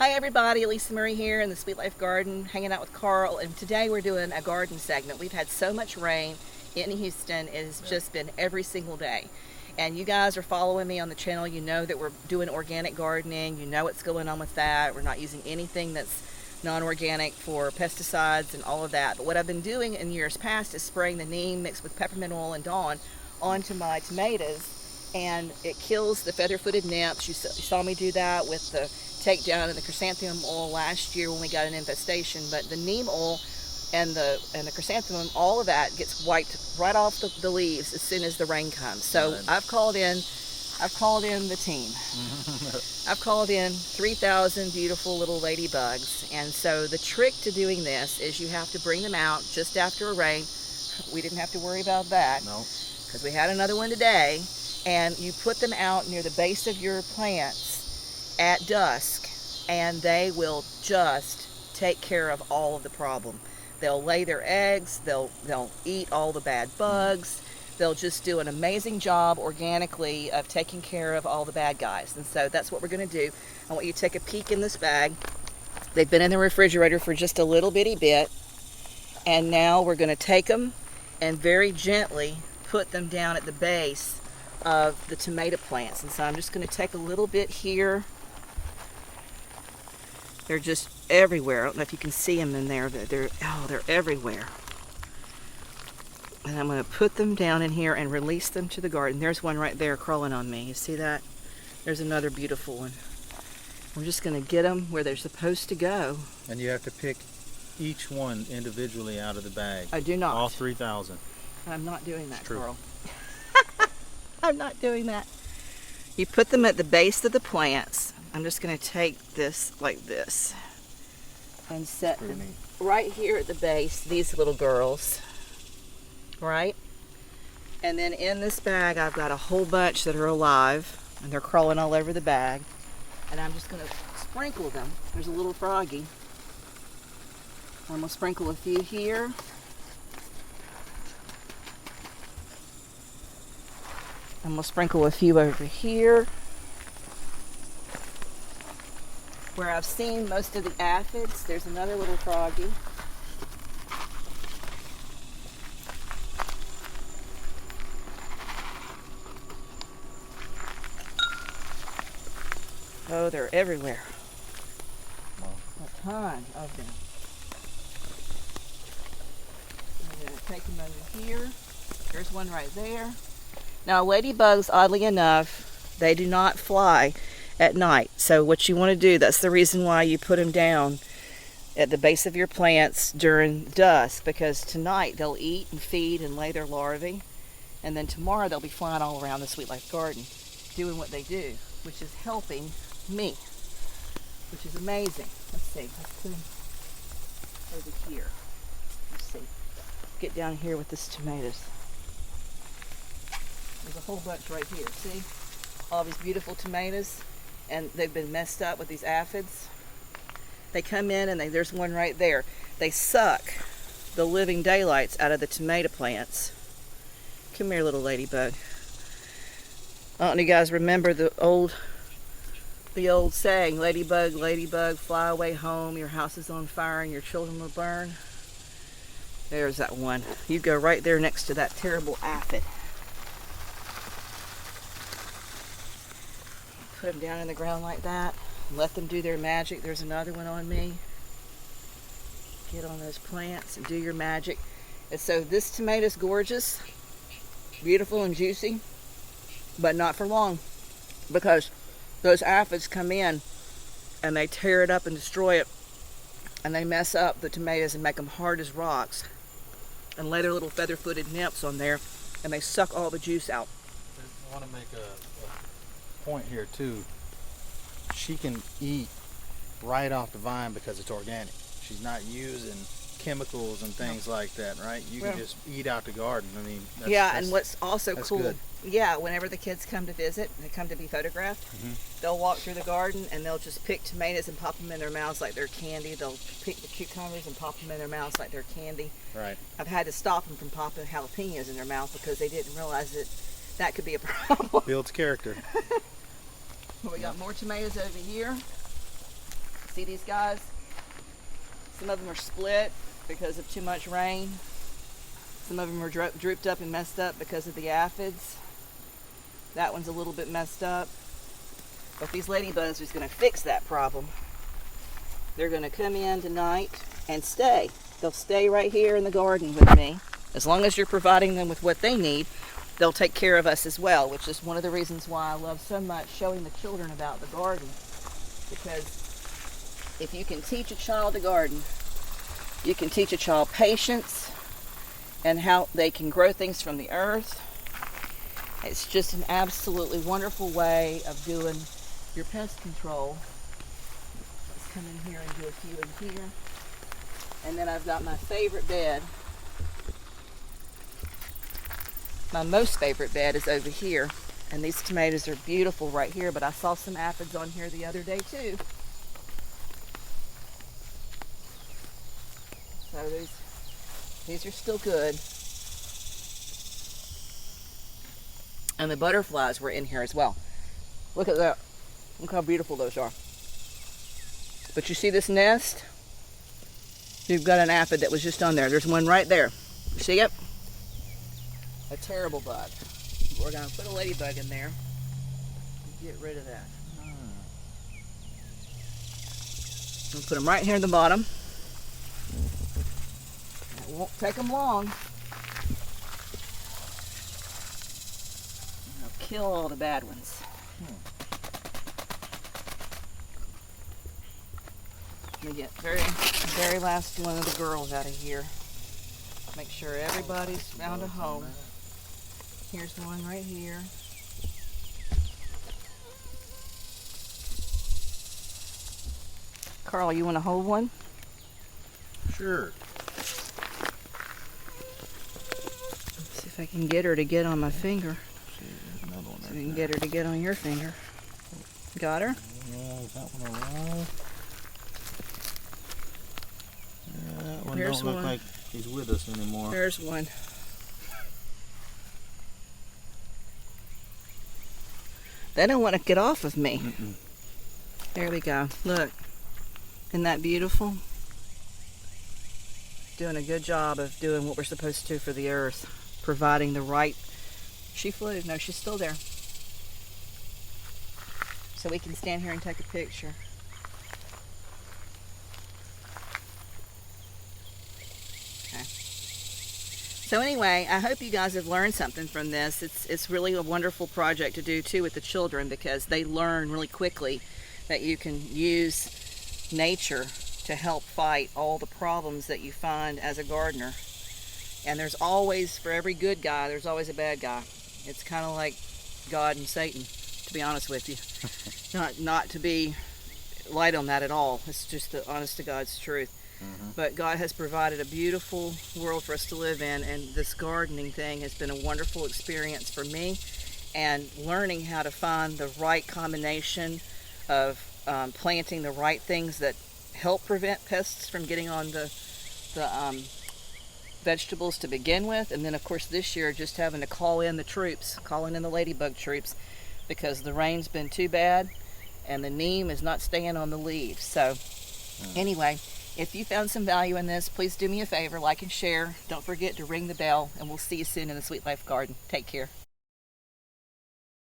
Hi everybody, Alisa here in the Sweet Life Garden, hanging out with Carl, and today we're doing a garden segment. We've had so much rain in Houston, it has just been every single day. And you guys are following me on the channel, you know that we're doing organic gardening, you know what's going on with that. We're not using anything that's non-organic for pesticides and all of that. But what I've been doing in years past is spraying the neem mixed with peppermint oil and Dawn onto my tomatoes, and it kills the feather-footed nymphs. You saw me do that with the takedown and the chrysanthemum oil last year when we got an infestation. But the neem oil and the chrysanthemum, all of that gets wiped right off the leaves as soon as the rain comes. So I've called in the team. I've called in 3,000 beautiful little ladybugs. And so the trick to doing this is you have to bring them out just after a rain. We didn't have to worry about that. No. Because we had another one today. And you put them out near the base of your plants at dusk, and they will just take care of all of the problem. They'll lay their eggs, they'll eat all the bad bugs, they'll just do an amazing job organically of taking care of all the bad guys. And so that's what we're going to do. I want you to take a peek in this bag. They've been in the refrigerator for just a little bitty bit, and now we're going to take them and very gently put them down at the base of the tomato plants. And so I'm just going to take a little bit here. They're just everywhere. I don't know if you can see them in there. They're everywhere. And I'm going to put them down in here and release them to the garden. There's one right there crawling on me. You see that? There's another beautiful one. We're just going to get them where they're supposed to go. And you have to pick each one individually out of the bag. I do not. All 3,000. I'm not doing that, True. Carl. I'm not doing that. You put them at the base of the plants. I'm just going to take this like this and set them right here at the base, these little girls, right? And then in this bag I've got a whole bunch that are alive, and they're crawling all over the bag, and I'm just going to sprinkle them. There's a little froggy. I'm going to sprinkle a few here. I'm going to sprinkle a few over here. Where I've seen most of the aphids, there's another little froggy. Oh, they're everywhere. A ton of them. I'm going to take them over here. There's one right there. Now, ladybugs, oddly enough, they do not fly at night. So what you want to do, that's the reason why you put them down at the base of your plants during dusk, because tonight they'll eat and feed and lay their larvae, and then tomorrow they'll be flying all around the Sweet Life Garden doing what they do, which is helping me, which is amazing. Let's see, let's put them over here. Let's see, get down here with this tomatoes. There's a whole bunch right here, see? All these beautiful tomatoes, and they've been messed up with these aphids. They come in and there's one right there. They suck the living daylights out of the tomato plants. Come here, little ladybug. I don't know if you guys remember the old saying, ladybug, ladybug, fly away home, your house is on fire and your children will burn. There's that one. You go right there next to that terrible aphid. Put them down in the ground like that. Let them do their magic. There's another one on me. Get on those plants and do your magic. And so this tomato's gorgeous, beautiful and juicy, but not for long, because those aphids come in and they tear it up and destroy it, and they mess up the tomatoes and make them hard as rocks and lay their little feather-footed nymphs on there, and they suck all the juice out. I want to make a point here too. She can eat right off the vine because it's organic. She's not using chemicals and things like that, right? You can just eat out the garden. I mean, and what's also cool, good. Whenever the kids come to visit, they come to be photographed, they'll walk through the garden and they'll just pick tomatoes and pop them in their mouths like they're candy. They'll pick the cucumbers and pop them in their mouths like they're candy. Right. I've had to stop them from popping jalapenos in their mouth because they didn't realize that could be a problem. Builds character. We got more tomatoes over here. See these guys? Some of them are split because of too much rain. Some of them are drooped up and messed up because of the aphids. That one's a little bit messed up. But these ladybugs are going to fix that problem. They're going to come in tonight and stay. They'll stay right here in the garden with me. As long as you're providing them with what they need, they'll take care of us as well, which is one of the reasons why I love so much showing the children about the garden. Because if you can teach a child to garden, you can teach a child patience and how they can grow things from the earth. It's just an absolutely wonderful way of doing your pest control. Let's come in here and do a few in here. And then I've got my favorite bed. My most favorite bed is over here. And these tomatoes are beautiful right here, but I saw some aphids on here the other day too. So these are still good. And the butterflies were in here as well. Look at that. Look how beautiful those are. But you see this nest? You've got an aphid that was just on there. There's one right there. See it? A terrible bug. We're going to put a ladybug in there and get rid of that. We'll put them right here in the bottom. It won't take them long. I'll kill all the bad ones. Let me get very last one of the girls out of here. Make sure everybody's found a home. Here's one right here. Carl, you want to hold one? Sure. See if I can get her to get on my finger. Another one So we can get her to get on your finger. Got her? Yeah, is that one alive? Yeah, that one Here's don't look one. like he's with us anymore. There's one. They don't want to get off of me. There we go. Look. Isn't that beautiful? Doing a good job of doing what we're supposed to for the earth. Providing the right... She flew. No, she's still there. So we can stand here and take a picture. Okay. So anyway, I hope you guys have learned something from this. It's really a wonderful project to do too with the children, because they learn really quickly that you can use nature to help fight all the problems that you find as a gardener. And there's always, for every good guy, there's always a bad guy. It's kind of like God and Satan, to be honest with you. Not to be light on that at all. It's just the honest to God's truth. But God has provided a beautiful world for us to live in, and this gardening thing has been a wonderful experience for me, and learning how to find the right combination of planting the right things that help prevent pests from getting on the vegetables to begin with, and then of course this year just having to calling in the ladybug troops, because the rain's been too bad and the neem is not staying on the leaves. So anyway, if you found some value in this, please do me a favor, like and share. Don't forget to ring the bell, and we'll see you soon in the Sweet Life Garden. Take care.